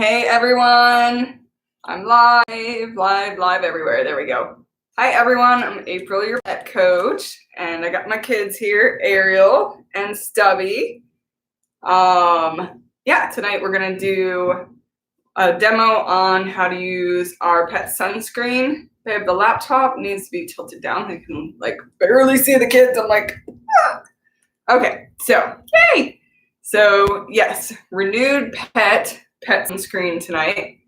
Hey everyone, I'm live everywhere. There we go. Hi everyone, I'm April, your pet coach, and I got my kids here, Ariel and Stubby. Tonight we're gonna do a demo on how to use our Pet-Sunscreen. The laptop needs to be tilted down. I can barely see the kids. I'm like, ah. Okay, so yay! So yes, Renewed Pet-Sunscreen tonight.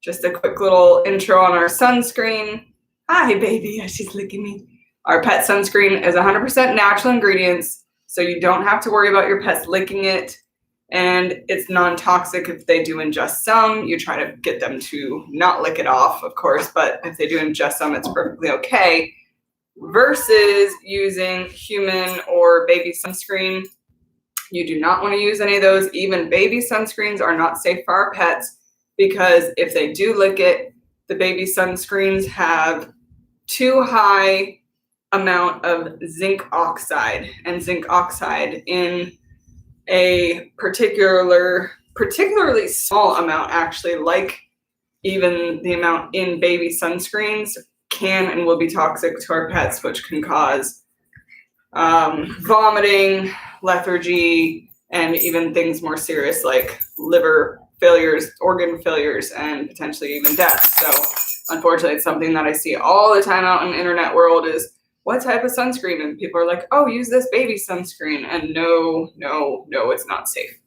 Just a quick little intro on our sunscreen. Hi baby, she's licking me. Our Pet-Sunscreen is 100% natural ingredients, so you don't have to worry about your pets licking it. And it's non-toxic if they do ingest some. You try to get them to not lick it off, of course, but if they do ingest some, it's perfectly okay. Versus using human or baby sunscreen. You do not want to use any of those. Even baby sunscreens are not safe for our pets because if they do lick it, the baby sunscreens have too high amount of zinc oxide, and zinc oxide in a particularly small amount, actually, like even the amount in baby sunscreens, can and will be toxic to our pets, which can cause vomiting, lethargy, and even things more serious like liver failures, organ failures, and potentially even death. So unfortunately, it's something that I see all the time out in the internet world is, what type of sunscreen? And people are like, oh, use this baby sunscreen. And no, it's not safe.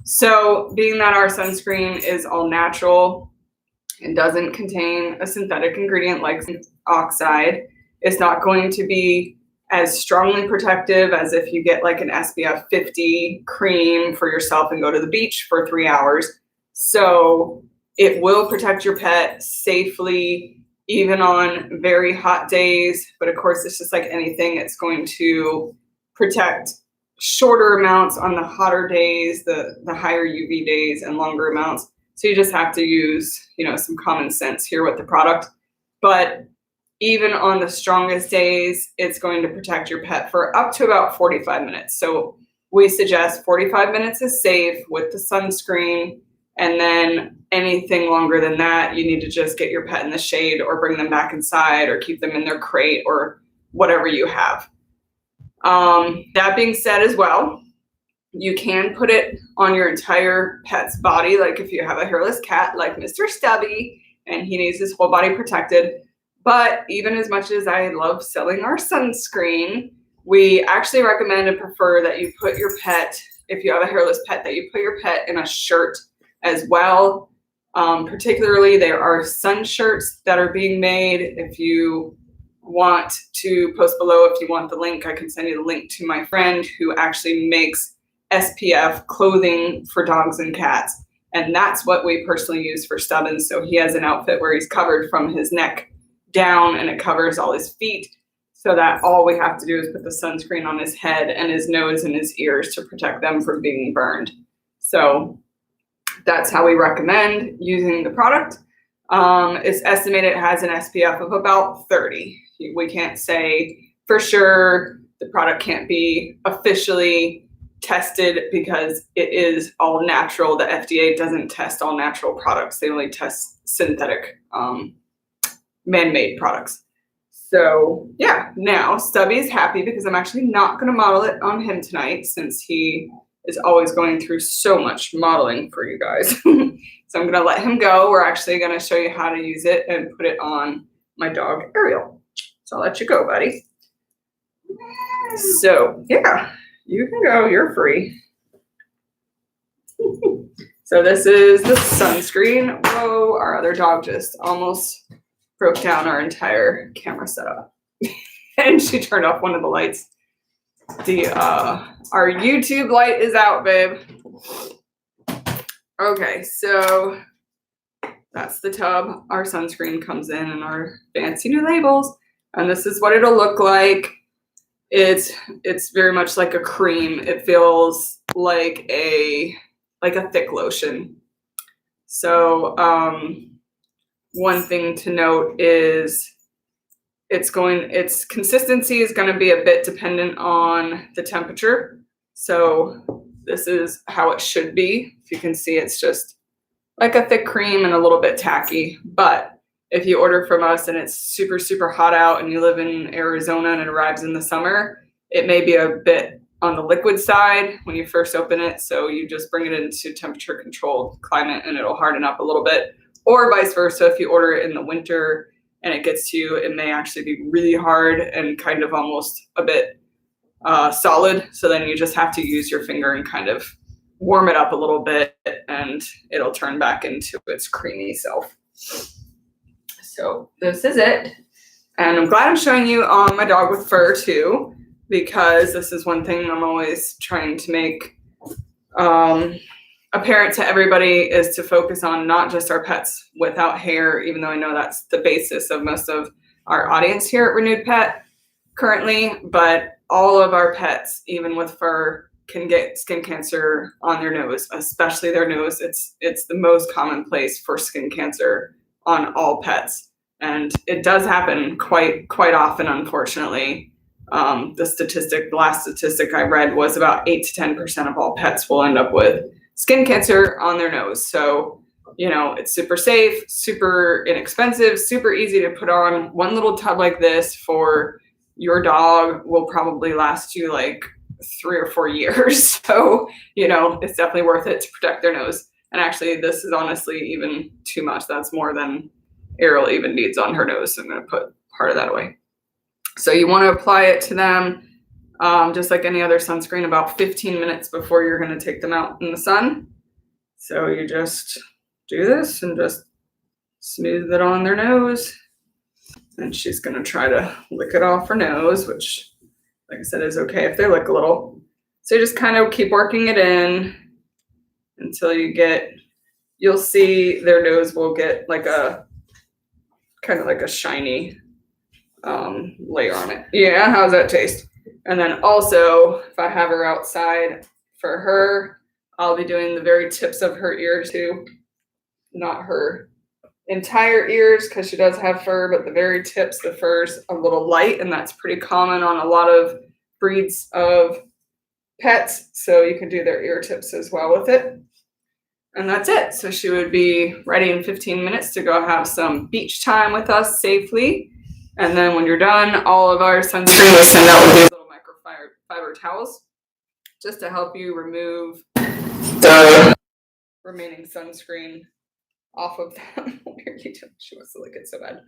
So being that our sunscreen is all natural and doesn't contain a synthetic ingredient like zinc oxide, it's not going to be as strongly protective as if you get like an SPF 50 cream for yourself and go to the beach for 3 hours. So it will protect your pet safely even on very hot days, but of course it's just like anything, it's going to protect shorter amounts on the hotter days, the higher UV days, and longer amounts. So you just have to use, some common sense here with the product. But even on the strongest days, it's going to protect your pet for up to about 45 minutes. So we suggest 45 minutes is safe with the sunscreen. And then anything longer than that, you need to just get your pet in the shade or bring them back inside or keep them in their crate or whatever you have. That being said as well, you can put it on your entire pet's body. Like if you have a hairless cat like Mr. Stubby and he needs his whole body protected. But even as much as I love selling our sunscreen, we actually recommend and prefer that you put your pet, if you have a hairless pet, that you put your pet in a shirt as well. Particularly, there are sun shirts that are being made. If you want to post below, if you want the link, I can send you the link to my friend who actually makes SPF clothing for dogs and cats. And that's what we personally use for Stubbins. So he has an outfit where he's covered from his neck down and it covers all his feet, so that all we have to do is put the sunscreen on his head and his nose and his ears to protect them from being burned. So that's how we recommend using the product. It's estimated it has an SPF of about 30. We can't say for sure. The product can't be officially tested because it is all natural. The FDA doesn't test all natural products. They only test synthetic man-made products. So yeah, now Stubby's happy because I'm actually not going to model it on him tonight since he is always going through so much modeling for you guys. So I'm going to let him go. We're actually going to show you how to use it and put it on my dog Ariel. So I'll let you go, buddy. So yeah, you can go. You're free. So this is the sunscreen. Whoa, our other dog just almost broke down our entire camera setup. And she turned off one of the lights. Our YouTube light is out, babe. Okay, so that's the tub. Our sunscreen comes in and our fancy new labels. And this is what it'll look like. It's very much like a cream. It feels like a thick lotion. So one thing to note is its consistency is going to be a bit dependent on the temperature. So this is how it should be. If you can see, it's just like a thick cream and a little bit tacky. But if you order from us and it's super, super hot out and you live in Arizona and it arrives in the summer, it may be a bit on the liquid side when you first open it. So you just bring it into temperature controlled climate and it'll harden up a little bit, or vice versa. If you order it in the winter and it gets to you, it may actually be really hard and kind of almost a bit solid. So then you just have to use your finger and kind of warm it up a little bit and it'll turn back into its creamy self. So this is it. And I'm glad I'm showing you my dog with fur too, because this is one thing I'm always trying to make apparent to everybody, is to focus on not just our pets without hair, even though I know that's the basis of most of our audience here at Renewed Pet currently, but all of our pets, even with fur, can get skin cancer on their nose, especially their nose. It's the most common place for skin cancer on all pets. And it does happen quite often, unfortunately. The last statistic I read was about 8 to 10% of all pets will end up with skin cancer on their nose. So, you know, it's super safe, super inexpensive, super easy to put on. One little tub like this for your dog will probably last you like 3 or 4 years. So, you know, it's definitely worth it to protect their nose. And actually, this is honestly even too much. That's more than Ariel even needs on her nose. So I'm going to put part of that away. So you want to apply it to them just like any other sunscreen about 15 minutes before you're going to take them out in the sun. So you just do this and just smooth it on their nose. And she's going to try to lick it off her nose, which, like I said, is okay if they lick a little. So you just kind of keep working it in until you'll see their nose will get like a kind of like a shiny layer on it. Yeah, how's that taste? And then also, if I have her outside for her, I'll be doing the very tips of her ears too, not her entire ears because she does have fur, but the very tips. The fur's a little light, and that's pretty common on a lot of breeds of pets, so you can do their ear tips as well with it. And that's it. So she would be ready in 15 minutes to go have some beach time with us safely. And then when you're done, all of our sunscreen we send out with these little microfiber towels just to help you remove the remaining sunscreen off of them. She wants to lick it so bad.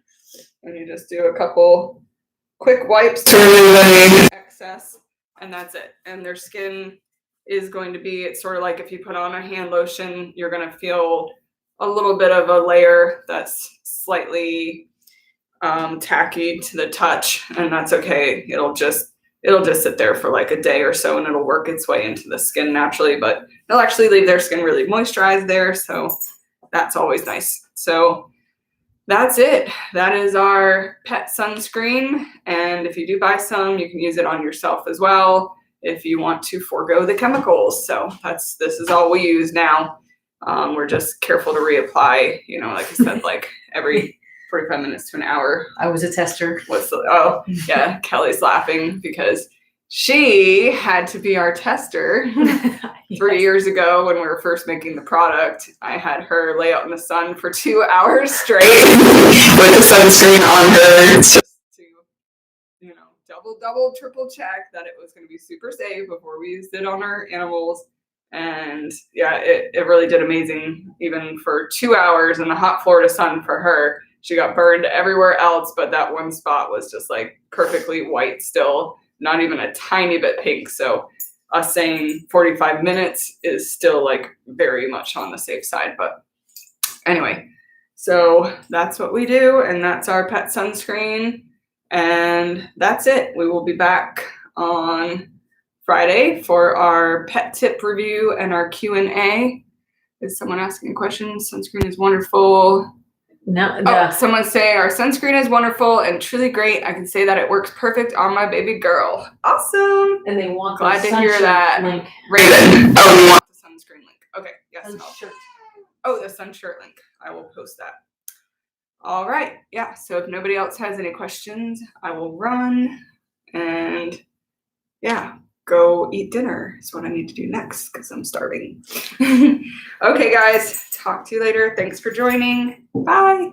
And you just do a couple quick wipes to remove any excess, and that's it. And their skin is going to be, it's sort of like if you put on a hand lotion, you're going to feel a little bit of a layer that's slightly tacky to the touch, and that's okay. It'll just sit there for like a day or so, and it'll work its way into the skin naturally, but it'll actually leave their skin really moisturized there, so that's always nice. So that's it. That is our pet sunscreen, and if you do buy some, you can use it on yourself as well if you want to forego the chemicals. So this is all we use now. We're just careful to reapply, you know, like I said, like every 45 minutes to an hour. I was a tester. Oh, yeah. Kelly's laughing because she had to be our tester 3 years ago when we were first making the product. I had her lay out in the sun for 2 hours straight with the sunscreen on her just to, you know, double, triple check that it was going to be super safe before we used it on our animals. And yeah, it really did amazing. Even for 2 hours in the hot Florida sun for her, she got burned everywhere else, but that one spot was just like perfectly white still, not even a tiny bit pink. So us saying 45 minutes is still like very much on the safe side. But anyway, so that's what we do, and that's our pet sunscreen, and that's it. We will be back on Friday for our pet tip review and our Q&A. Is someone asking a question? Sunscreen is wonderful. No, someone say our sunscreen is wonderful and truly great. I can say that it works perfect on my baby girl. Awesome. And they want glad the to hear that. link. Raven. Oh, you want the sunscreen link? Okay. Yes. Shirt. The sun shirt link. I will post that. All right. Yeah. So if nobody else has any questions, I will run and go eat dinner is what I need to do next because I'm starving. Okay, guys. talk to you later. Thanks for joining. Bye.